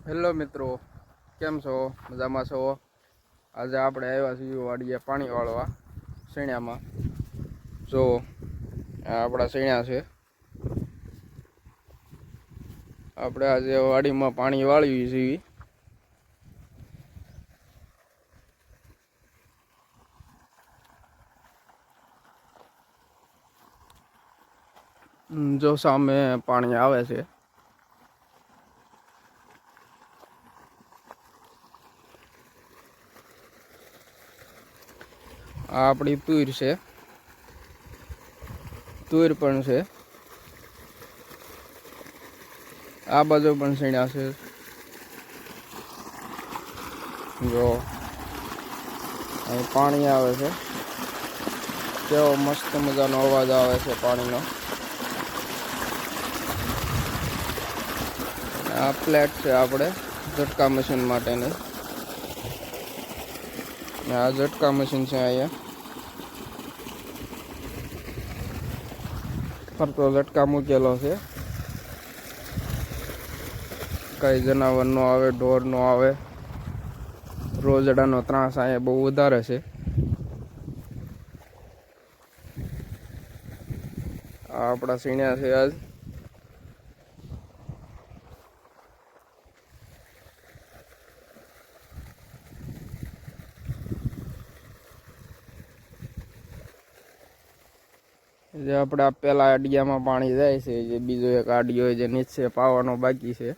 Hello મિત્રો, કેમ છો? મજામાં છો? આજે આપણે આવ્યા છીએ વાડીએ પાણી વાળવા સૈણામાં. જો આ આપણા સૈણા છે. આપણે આજે વાડીમાં પાણી વાળવી છીએ. જો સામે પાણી આવે છે. આ આપણી તુર છે. તુર પણ છે. આ બાજુ પણ સૈણા છે. જો અહીં પાણી આવે છે. કેવો મસ્ત મજાનો અવાજ આવે છે પાણીનો. આ પ્લેટ છે આપણે ઝટકા મશીન માટેની. આ ઝટકા મશીન છે અહીંયા. ફરતો ઝટકા મૂકેલો છે. કઈ જનાવર નો આવે, ઢોર નો આવે. રોજડાનો ત્રાસ અહીંયા બહુ વધારે છે. આ આપણા સૈણા છે આજ. જે આપણે પેલા આડિયામાં પાણી જાય છે, જે બીજો એક આડિયો જે નીચે પાવાનો બાકી છે.